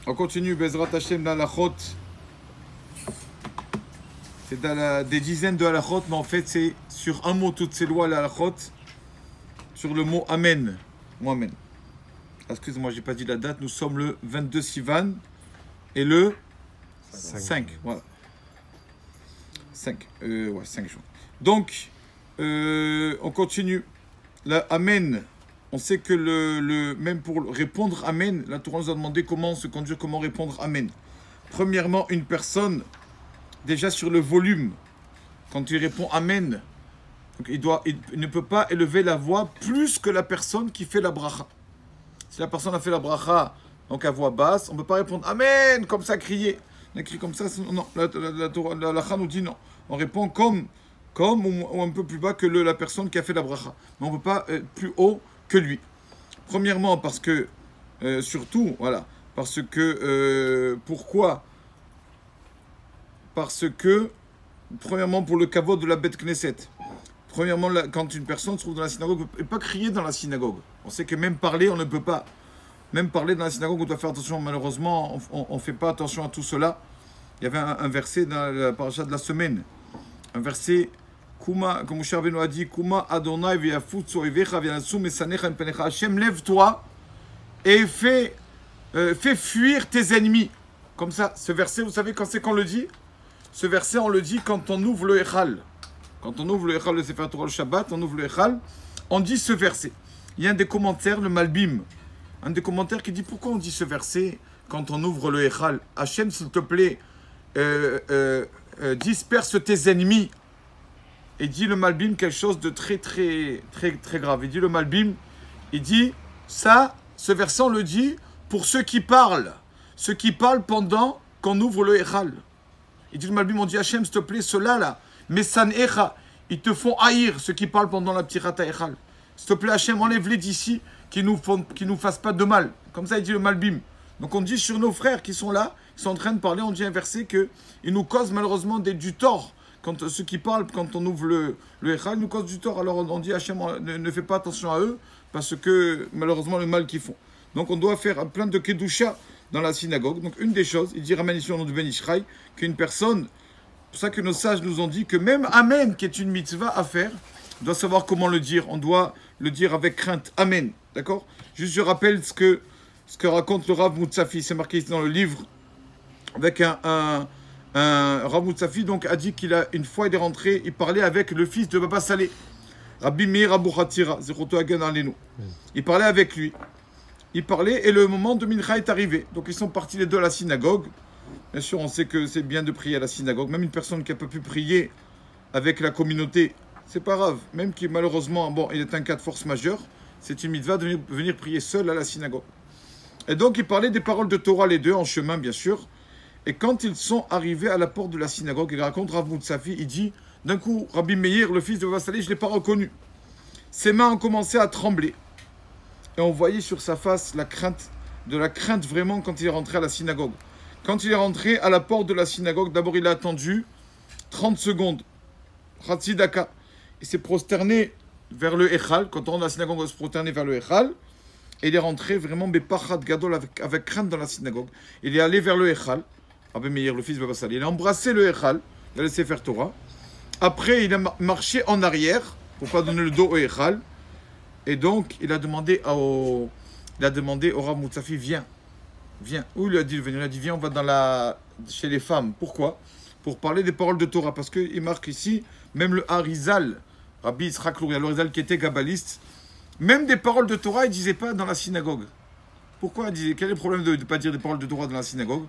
On continue, Bezrat Hashem, l'halachot. C'est des dizaines de halachot, mais en fait, c'est sur un mot, toutes ces lois, l'halachot, sur le mot Amen. Mot Amen. Excusez-moi, j'ai pas dit la date. Nous sommes le 22 Sivan et le 5. Voilà. 5. 5 jours. Donc, on continue. La Amen. On sait que même pour répondre Amen, la Torah nous a demandé comment se conduire, comment répondre Amen. Premièrement, une personne, déjà sur le volume, quand il répond Amen, donc il ne peut pas élever la voix plus que la personne qui fait la bracha. Si la personne a fait la bracha, donc à voix basse, on ne peut pas répondre Amen, comme ça, crier. On écrit comme ça, non, la halakha nous dit non. On répond comme ou un peu plus bas que la personne qui a fait la bracha. Mais on ne peut pas plus haut que lui. Premièrement, parce que, surtout, voilà, parce que, pourquoi? Parce que, premièrement, pour le kavod de la Beth Knesset. Premièrement, quand une personne se trouve dans la synagogue, on ne peut pas crier dans la synagogue. On sait que même parler, on ne peut pas. Même parler dans la synagogue, on doit faire attention. Malheureusement, on ne fait pas attention à tout cela. Il y avait un verset dans la paracha de la semaine. Un verset... Comme Moshe Rabbeinu a dit, Kuma Adonai v'yafutzu oivecha v'yanasu mesanecha impenecha. Hachem, lève-toi et fais fuir tes ennemis. Comme ça, ce verset, vous savez quand c'est qu'on le dit? Ce verset, on le dit quand on ouvre le Echal. Quand on ouvre le Echal, le Sefer Torah, le Shabbat, on ouvre le Echal, on dit ce verset. Il y a un des commentaires, le Malbim, un des commentaires qui dit pourquoi on dit ce verset quand on ouvre le Echal. Hachem, s'il te plaît, disperse tes ennemis. Et dit le Malbim quelque chose de très grave. Il dit le Malbim, il dit ça, ce verset on le dit pour ceux qui parlent pendant qu'on ouvre le Echal. Il dit le Malbim, on dit Hachem, s'il te plaît, ceux-là là, Mesan Echa, ils te font haïr ceux qui parlent pendant la Ptirata Echal. S'il te plaît Hachem, enlève-les d'ici, qui nous fassent pas de mal. Comme ça il dit le Malbim. Donc on dit sur nos frères qui sont là, qui sont en train de parler, on dit un verset qu'ils nous causent malheureusement du tort. Quand ceux qui parlent, quand on ouvre le Echal, nous causent du tort. Alors on dit Hachem, ne fais pas attention à eux, parce que malheureusement le mal qu'ils font. Donc on doit faire plein de kedusha dans la synagogue. Donc une des choses, il dit ramène ici au nom de Ben Ishraï, qu'une personne, c'est pour ça que nos sages nous ont dit que même Amen, qui est une mitzvah à faire, on doit savoir comment le dire. On doit le dire avec crainte. Amen. D'accord? Juste je rappelle ce que raconte le Rav Moutsafi. C'est marqué ici dans le livre, avec Rav Moutsafi donc a dit une fois il est rentré, il parlait avec le fils de Baba Saleh, Rabbi Meir Abou Hatira, Zeroto Hagan Alenu. Il parlait avec lui. Il parlait et le moment de Mincha est arrivé. Donc ils sont partis les deux à la synagogue. Bien sûr, on sait que c'est bien de prier à la synagogue. Même une personne qui n'a pas pu prier avec la communauté, c'est pas grave. Même qui malheureusement, bon, il est un cas de force majeure, c'est une mitzvah de venir prier seul à la synagogue. Et donc ils parlaient des paroles de Torah les deux en chemin bien sûr. Et quand ils sont arrivés à la porte de la synagogue, il raconte Rav Moutsafi, il dit, d'un coup, Rabbi Meir, le fils de Baba Saleh, je ne l'ai pas reconnu. Ses mains ont commencé à trembler. Et on voyait sur sa face la crainte vraiment quand il est rentré à la synagogue. Quand il est rentré à la porte de la synagogue, d'abord il a attendu 30 secondes. Hatzidaka. Il s'est prosterné vers le Echal. Quand on rentre à la synagogue, on va se prosterner vers le Echal. Et il est rentré vraiment Bepachat Gadol avec crainte dans la synagogue. Il est allé vers le Echal. Rabbi Meir, le fils de Baba Saleh, il a embrassé le Echal, il a laissé faire Torah. Après, il a marché en arrière pour ne pas donner le dos au Echal. Et donc, il a demandé au Rav Moutsafi, viens. Où il lui a dit de venir? Il a dit, viens, on va chez les femmes. Pourquoi? Pour parler des paroles de Torah. Parce qu'il marque ici, même le Harizal, Rabbi Yitzhak Luria, le Harizal qui était kabbaliste, même des paroles de Torah, il ne disait pas dans la synagogue. Pourquoi? Quel est le problème de ne pas dire des paroles de Torah dans la synagogue?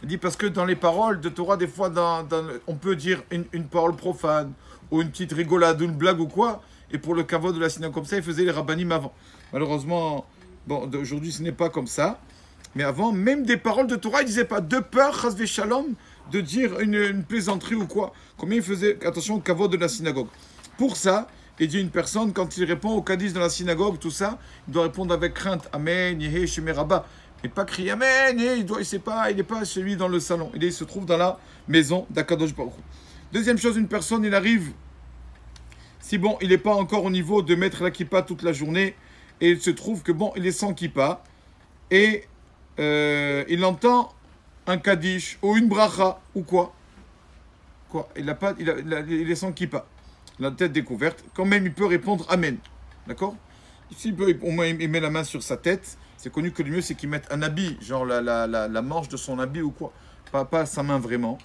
Il dit parce que dans les paroles de Torah, des fois, on peut dire une parole profane, ou une petite rigolade, ou une blague ou quoi, et pour le kavod de la synagogue, comme ça, ils faisaient les rabbanim avant. Malheureusement, bon, aujourd'hui, ce n'est pas comme ça. Mais avant, même des paroles de Torah, ils ne disaient pas de peur, chas v'shalom, de dire une plaisanterie ou quoi. Combien ils faisaient attention au kavod de la synagogue. Pour ça, il dit une personne, quand il répond au kaddish dans la synagogue, tout ça, il doit répondre avec crainte. Amen, yehe, shemé rabba. Et pas crier Amen, il n'est pas celui dans le salon. Il se trouve dans la maison d'Akadosh Baruch Hu. Deuxième chose, une personne, il arrive, si bon, il n'est pas encore au niveau de mettre la kippa toute la journée, et il se trouve que bon, il est sans kippa, et il entend un kaddish ou une bracha ou quoi. Quoi, il est sans kippa, la tête découverte. Quand même, il peut répondre Amen. D'accord? S'il peut, au moins, il met la main sur sa tête. C'est connu que le mieux, c'est qu'il mette un habit, genre la manche de son habit ou quoi. Pas sa main vraiment.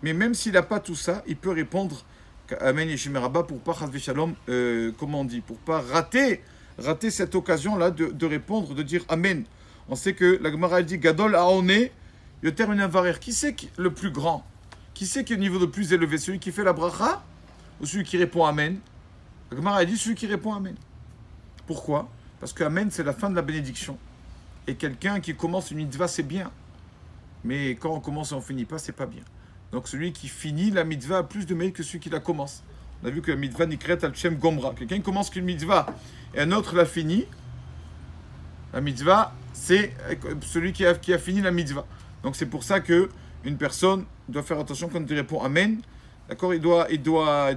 Mais même s'il n'a pas tout ça, il peut répondre Amen Yeshimerabba pour pas Chas Shalom, comment on dit, pour pas rater cette occasion-là de répondre, de dire Amen. On sait que la Gemara dit Gadol Aone, Yoter Minavarer. Qui c'est le plus grand? Qui c'est qui est au niveau le plus élevé? Celui qui fait la bracha ou celui qui répond Amen? La Gemara dit celui qui répond Amen. Pourquoi? Parce que Amen, c'est la fin de la bénédiction. Et quelqu'un qui commence une mitzvah, c'est bien. Mais quand on commence et on ne finit pas, c'est pas bien. Donc celui qui finit la mitzvah a plus de mérite que celui qui la commence. On a vu que la mitzvah nikret al-shem gomra. Quelqu'un qui commence qu'une mitzvah et un autre la finit. La mitzvah, c'est celui qui a fini la mitzvah. Donc c'est pour ça que une personne doit faire attention quand il répond Amen. D'accord, il doit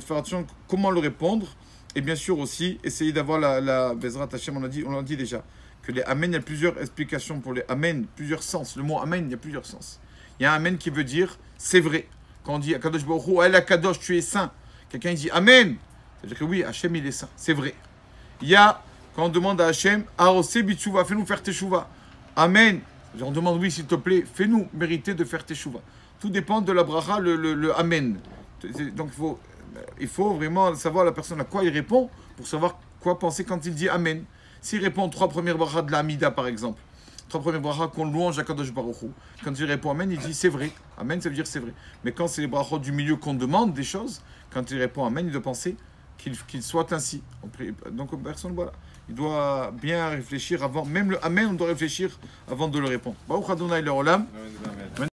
faire attention comment le répondre. Et bien sûr aussi, essayer d'avoir la Bezrat Hashem, on l'a dit déjà, que les Amen, il y a plusieurs explications pour les Amen, plusieurs sens. Le mot Amen, il y a plusieurs sens. Il y a un Amen qui veut dire c'est vrai. Quand on dit Akadosh Baruch Hu, El Akadosh, tu es saint. Quelqu'un dit Amen. C'est-à-dire que oui, Hachem, il est saint. C'est vrai. Il y a, quand on demande à Hachem, Arose Bitshuva, fais-nous faire teshuva. Amen. On demande, oui, s'il te plaît, fais-nous mériter de faire teshuva. Tout dépend de la bracha, le Amen. Donc il faut vraiment savoir la personne à quoi il répond pour savoir quoi penser quand il dit Amen. S'il répond 3 premières brachas de la Hamida, par exemple, 3 premières brachas qu'on louange à Kadosh Baruch Hu, quand il répond Amen, il dit c'est vrai. Amen, ça veut dire c'est vrai. Mais quand c'est les brachas du milieu qu'on demande des choses, quand il répond Amen, il doit penser qu'il soit ainsi. Donc personne, voilà. Il doit bien réfléchir avant, même le Amen, on doit réfléchir avant de le répondre. Baruch Adonai le Olam.